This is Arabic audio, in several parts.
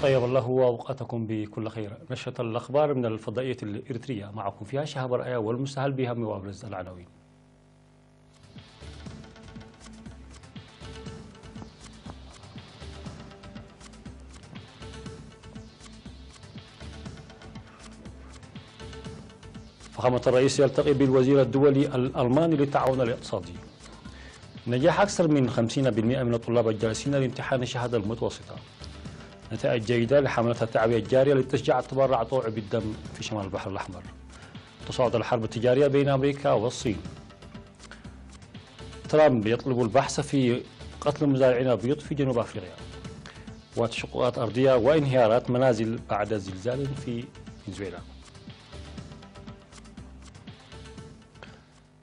طيب الله أوقاتكم بكل خير. نشرة الأخبار من الفضائية الإريترية، معكم فيها شهاب رأي والمستهل بهم وأبرز العناوين. فخامة الرئيس يلتقي بالوزير الدولي الألماني للتعاون الاقتصادي. نجاح أكثر من 50% من الطلاب الجالسين لامتحان الشهادة المتوسطة. نتائج جيدة لحملة التعبئة الجارية لتشجيع التبرع طوع بالدم في شمال البحر الأحمر. تصاعد الحرب التجارية بين أمريكا والصين. ترامب يطلب البحث في قتل مزارعين البيض في جنوب أفريقيا. وتشققات أرضية وانهيارات منازل بعد زلزال في فنزويلا.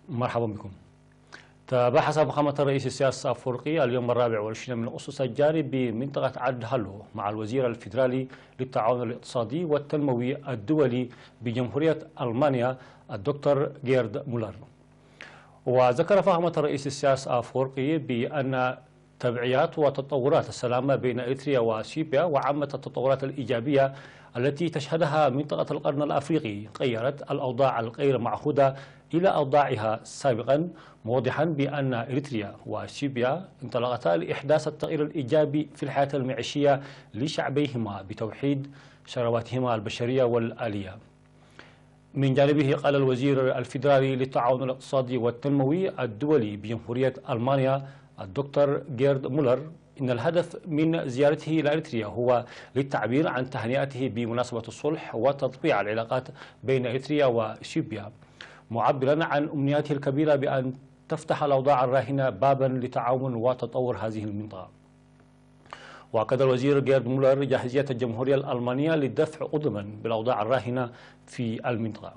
مرحبا بكم. تباحث فخامة الرئيس السياس الأفورقي اليوم 24 من أغسطس الجاري بمنطقة عد هالو مع الوزير الفيدرالي للتعاون الاقتصادي والتنموي الدولي بجمهورية ألمانيا الدكتور جيرد مولر. وذكر فخامة الرئيس السياس الأفورقي بأن تبعيات وتطورات السلام بين إريتريا وأثيوبيا وعامة التطورات الإيجابية التي تشهدها منطقة القرن الأفريقي غيرت الأوضاع الغير معهودة إلى أوضاعها سابقا، موضحا بأن إريتريا وأثيوبيا انطلقتا لإحداث التغيير الإيجابي في الحياة المعيشية لشعبيهما بتوحيد ثرواتهما البشرية والآلية. من جانبه قال الوزير الفيدرالي للتعاون الاقتصادي والتنموي الدولي بجمهورية ألمانيا الدكتور جيرد مولر إن الهدف من زيارته إلى إريتريا هو للتعبير عن تهنئته بمناسبة الصلح وتطبيع العلاقات بين إريتريا وإثيوبيا، معبرا عن أمنياته الكبيرة بأن تفتح الأوضاع الراهنة بابا لتعاون وتطور هذه المنطقة. وأكد الوزير جيرد مولر جاهزية الجمهورية الألمانية للدفع قدما بالأوضاع الراهنة في المنطقة.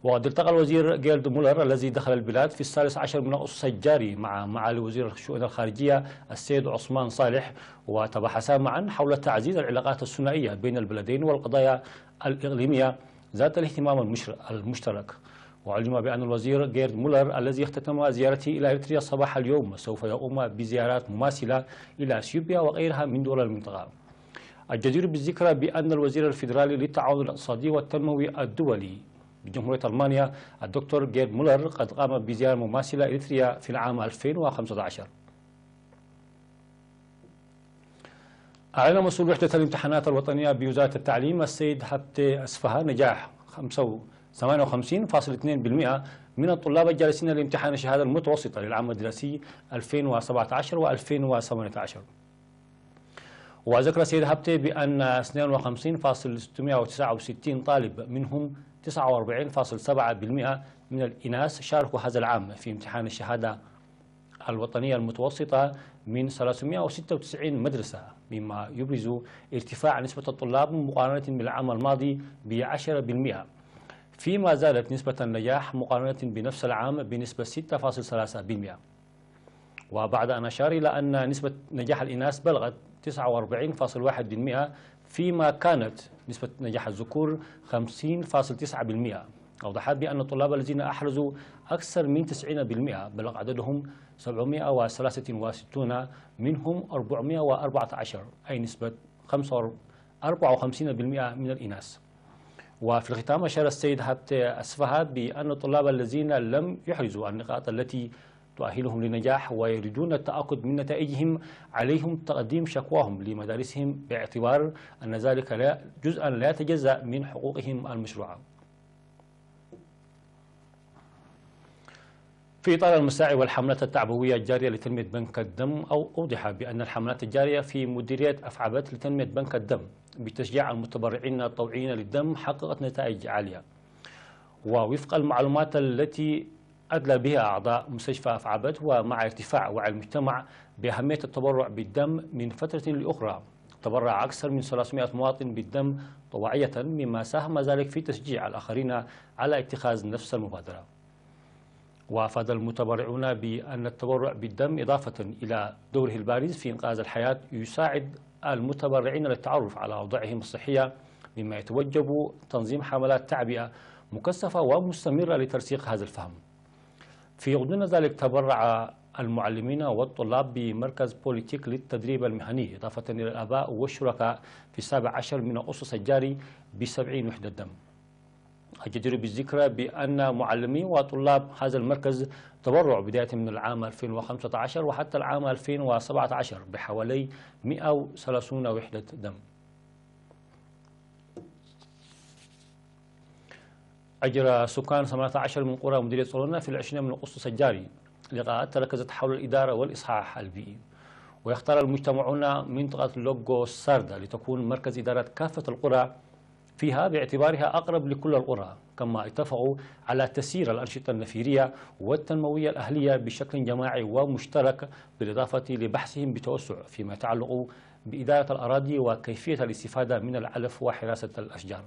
وقد التقى الوزير جيرد مولر الذي دخل البلاد في 16 من أغسطس الجاري مع معالي وزير الشؤون الخارجية السيد عثمان صالح، وتباحثا معا حول تعزيز العلاقات الثنائية بين البلدين والقضايا الإقليمية ذات الاهتمام المشترك. وعلم بأن الوزير جيرد مولر الذي اختتم زيارته إلى إريتريا صباح اليوم سوف يقوم بزيارات مماثلة إلى أثيوبيا وغيرها من دول المنطقة. الجدير بالذكر بأن الوزير الفيدرالي للتعاون الاقتصادي والتنموي الدولي بجمهورية ألمانيا الدكتور جيرد مولر قد قام بزيارة مماثلة إريتريا في العام 2015. أعلن مسؤول وحدة الامتحانات الوطنية بوزارة التعليم السيد هبتي أسفها نجاح 58.2% من الطلاب الجالسين لامتحان الشهادة المتوسطة للعام الدراسي 2017 و2018. وذكر السيد هبتي بأن 52.669 طالب منهم 49.7% من الإناث شاركوا هذا العام في امتحان الشهادة الوطنية المتوسطة من 396 مدرسة، مما يبرز ارتفاع نسبة الطلاب مقارنة بالعام الماضي ب10%، فيما زادت نسبة النجاح مقارنة بنفس العام بنسبة 6.3%. وبعد أن أشار إلى أن نسبة نجاح الإناث بلغت 49.1%، فيما كانت نسبة نجاح الذكور 50.9%. أوضح بأن الطلاب الذين أحرزوا أكثر من 90% بلغ عددهم 763، منهم 414، أي نسبة 54% من الإناث. وفي الختام أشار السيد هبتي أسفها بأن الطلاب الذين لم يحرزوا النقاط التي تؤهلهم للنجاح ويريدون التأكد من نتائجهم عليهم تقديم شكواهم لمدارسهم باعتبار أن ذلك جزءا لا يتجزأ من حقوقهم المشروعة. في إطار المساعي والحملات التعبوية الجارية لتنمية بنك الدم، أوضح بأن الحملات الجارية في مديرية أفعبت لتنمية بنك الدم بتشجيع المتبرعين الطوعيين للدم حققت نتائج عالية. ووفق المعلومات التي أدلى بها أعضاء مستشفى أفعبت، ومع ارتفاع وعي المجتمع بأهمية التبرع بالدم من فترة لأخرى، تبرع أكثر من 300 مواطن بالدم طوعية، مما ساهم ذلك في تشجيع الآخرين على اتخاذ نفس المبادرة. وأفاد المتبرعون بأن التبرع بالدم إضافة إلى دوره البارز في إنقاذ الحياة يساعد المتبرعين للتعرف على أوضاعهم الصحية، مما يتوجب تنظيم حملات تعبئة مكثفة ومستمرة لترسيخ هذا الفهم. في غضون ذلك تبرع المعلمين والطلاب بمركز بوليتيك للتدريب المهني، إضافة إلى الآباء والشركاء في 17 من أغسطس الجاري ب70 وحدة دم. الجدير بالذكر بأن معلمي وطلاب هذا المركز تبرعوا بداية من العام 2015 وحتى العام 2017 بحوالي 130 وحدة دم. أجرى سكان 18 من قرى مديرية صالونة في 20 من أغسطس الجاري لقاءات تركزت حول الإدارة والإصحاح البيئي، ويختار المجتمعون منطقة لوغو ساردا لتكون مركز إدارة كافة القرى فيها باعتبارها أقرب لكل القرى، كما اتفقوا على تسيير الأنشطة النفيرية والتنموية الأهلية بشكل جماعي ومشترك، بالإضافة لبحثهم بتوسع فيما يتعلق بإدارة الأراضي وكيفية الاستفادة من العلف وحراسة الأشجار.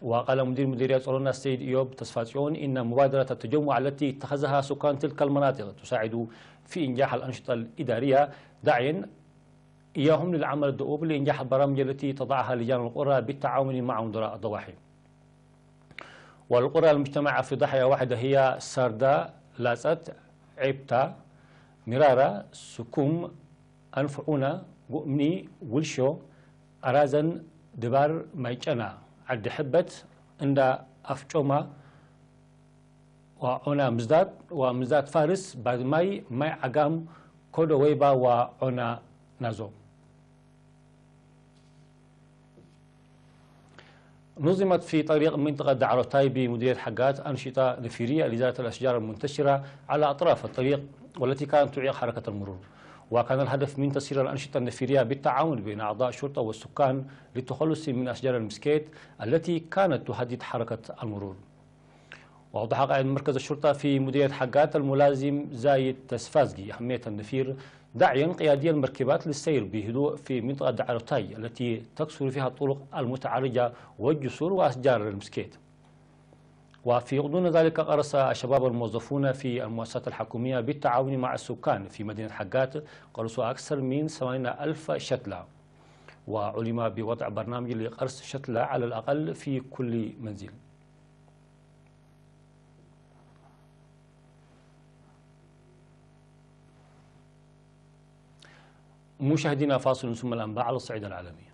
وقال مدير مديرية صالونة السيد إيوب تسفاتيون إن مبادرة التجمع التي اتخذها سكان تلك المناطق تساعد في إنجاح الأنشطة الإدارية، داعيا إياهم للعمل الدؤوب لإنجاح البرامج التي تضعها لجان القرى بالتعاون مع مدراء الضواحي. والقرى المجتمعة في ضاحية واحدة هي ساردا، لاسات، عيبتا، مرارة، سكوم، أنفعونا، قؤمني، ولشو، أرازن، دبار، مايجانا، عد حبت، عند أفجوما، وعنا مزداد ومزداد فارس، بعد ماي عقام، كودو ويبا وعنا نازو. نظمت في طريق منطقة دعروتاي بمديرية حقات أنشطة نفيرية لإزالة الأشجار المنتشرة على أطراف الطريق والتي كانت تعيق حركة المرور، وكان الهدف من تسيير الأنشطة النفيرية بالتعاون بين أعضاء الشرطة والسكان للتخلص من أشجار المسكيت التي كانت تهدد حركة المرور. وأوضح قائد مركز الشرطة في مديرية حقات الملازم زايد تسفازجي أهمية النفير، داعيا قيادي المركبات للسير بهدوء في منطقة دعروتاي التي تكسر فيها الطرق المتعرجة والجسور وأشجار المسكيت. وفي غضون ذلك قرص الشباب الموظفون في المؤسسات الحكومية بالتعاون مع السكان في مدينة حقات قرصوا أكثر من 80,000 شتلة، وعلم بوضع برنامج لقرص شتلة على الأقل في كل منزل. مشاهدينا فاصل ثم الأنباء على الصعيد العالمي.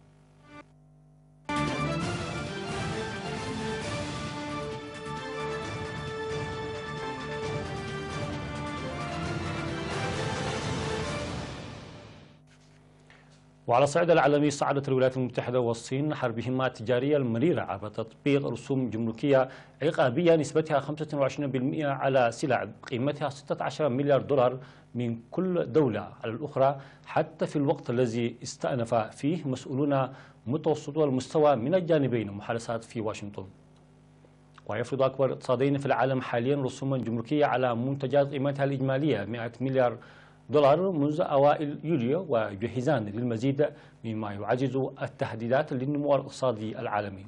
وعلى الصعيد العالمي، صعدت الولايات المتحدة والصين حربهما التجارية المريرة عبر تطبيق رسوم جمركية عقابية نسبتها 25% على سلع قيمتها 16 مليار دولار من كل دولة على الأخرى، حتى في الوقت الذي استأنف فيه مسؤولون متوسطو المستوى من الجانبين محادثات في واشنطن. ويفرض أكبر اقتصادين في العالم حاليا رسوما جمركية على منتجات قيمتها الإجمالية 100 مليار دولار منذ أوائل يوليو، ويجهزان للمزيد مما يعزز التهديدات للنمو الاقتصادي العالمي.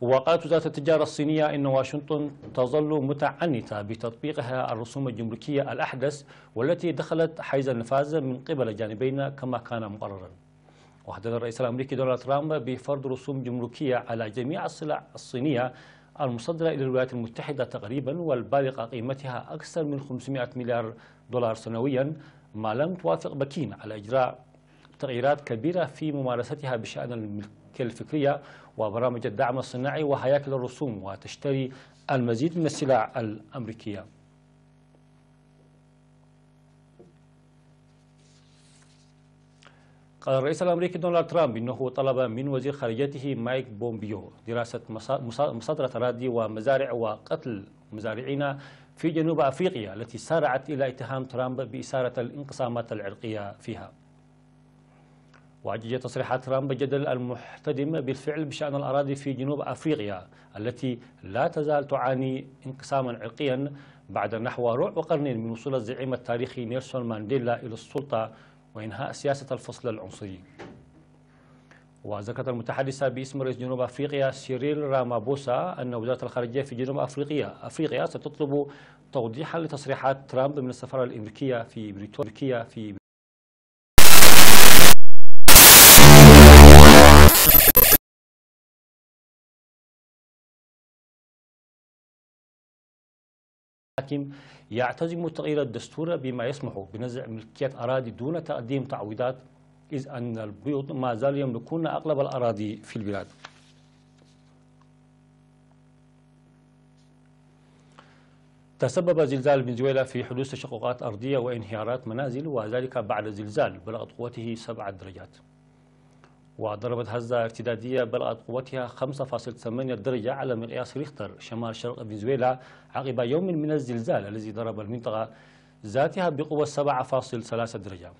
وقالت وزارة التجارة الصينية إن واشنطن تظل متعنتة بتطبيقها الرسوم الجمركية الأحدث والتي دخلت حيز النفاذ من قبل الجانبين كما كان مقررا. وهدد الرئيس الأمريكي دونالد ترامب بفرض رسوم جمركية على جميع السلع الصينية المصدرة إلى الولايات المتحدة تقريبا، والبالغة قيمتها أكثر من 500 مليار دولار سنويا، ما لم توافق بكين على إجراء تغييرات كبيرة في ممارستها بشأن الملكية الفكرية وبرامج الدعم الصناعي وهياكل الرسوم، وتشتري المزيد من السلع الأمريكية. قال الرئيس الأمريكي دونالد ترامب إنه طلب من وزير خارجيته مايك بومبيو دراسة مصادرة أراضي ومزارع وقتل مزارعين في جنوب أفريقيا التي سارعت إلى اتهام ترامب بإثارة الانقسامات العرقية فيها. وأجج تصريحات ترامب الجدل المحتدم بالفعل بشأن الأراضي في جنوب أفريقيا التي لا تزال تعاني انقساما عرقيا بعد نحو ربع قرن من وصول الزعيم التاريخي نيلسون مانديلا إلى السلطة وإنهاء سياسة الفصل العنصري. وذكرت المتحدثة باسم رئيس جنوب أفريقيا سيريل رامابوسا أن وزارة الخارجية في جنوب أفريقيا ستطلب توضيحا لتصريحات ترامب من السفارة الأمريكية في بريطانيا الحاكم يعتزم تغيير الدستور بما يسمح بنزع ملكية أراضي دون تقديم تعويضات، إذ أن البيوت ما زالوا يملكون أغلب الأراضي في البلاد. تسبب زلزال فنزويلا في حدوث تشققات أرضية وانهيارات منازل، وذلك بعد زلزال بلغت قوته 7 درجات. وضربت هزة ارتدادية بلغت قوتها 5.8 درجة على مقياس ريختر شمال شرق فنزويلا عقب يوم من الزلزال الذي ضرب المنطقة ذاتها بقوة 7.3 درجة.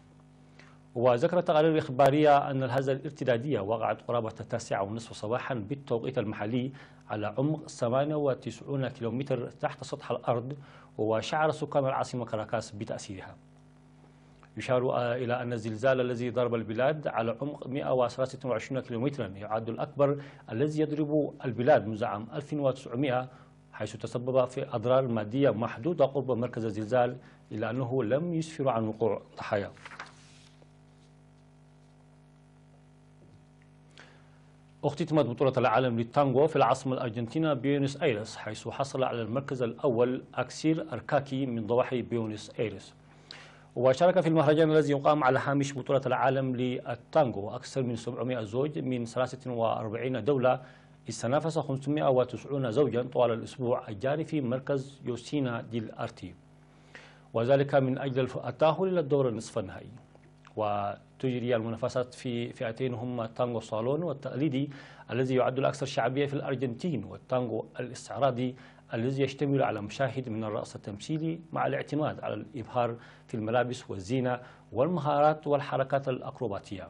وذكرت التقارير الإخبارية أن الهزة الارتدادية وقعت قرابة 9:30 صباحا بالتوقيت المحلي على عمق 98 كيلومتر تحت سطح الأرض، وشعر سكان العاصمة كاراكاس بتأثيرها. يشار إلى أن الزلزال الذي ضرب البلاد على عمق 123 كيلومترا يعد الأكبر الذي يضرب البلاد منذ عام 1900، حيث تسبب في أضرار مادية محدودة قرب مركز الزلزال، إلا أنه لم يسفر عن وقوع ضحايا. اختتمت بطولة العالم للتانغو في العاصمة الأرجنتينية بيونس آيرس، حيث حصل على المركز الأول أكسير أركاكي من ضواحي بيونس آيرس. وشارك في المهرجان الذي يقام على هامش بطولة العالم للتانغو أكثر من 700 زوج من 43 دولة، إذ تنافس 590 زوجا طوال الأسبوع الجاري في مركز يوسينا ديل أرتي، وذلك من أجل التأهل إلى الدور النصف النهائي. وتجري المنافسات في فئتين هما التانغو الصالون والتقليدي الذي يعد الأكثر شعبية في الأرجنتين، والتانغو الاستعراضي الذي يشتمل على مشاهد من الرقص التمثيلي مع الاعتماد على الإبهار في الملابس والزينة والمهارات والحركات الأكروباتية.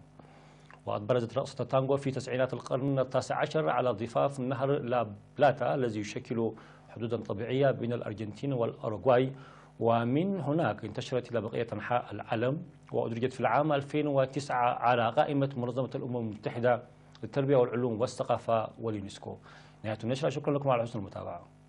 وقد برزت رقصة التانغو في تسعينات القرن ال19 على ضفاف نهر لا بلاتا الذي يشكل حدودا طبيعية بين الأرجنتين والأوروغواي، ومن هناك انتشرت إلى بقية أنحاء العالم، وأدرجت في العام 2009 على قائمة منظمة الأمم المتحدة للتربية والعلوم والثقافة واليونسكو. نهاية النشرة، شكرا لكم على حسن المتابعة.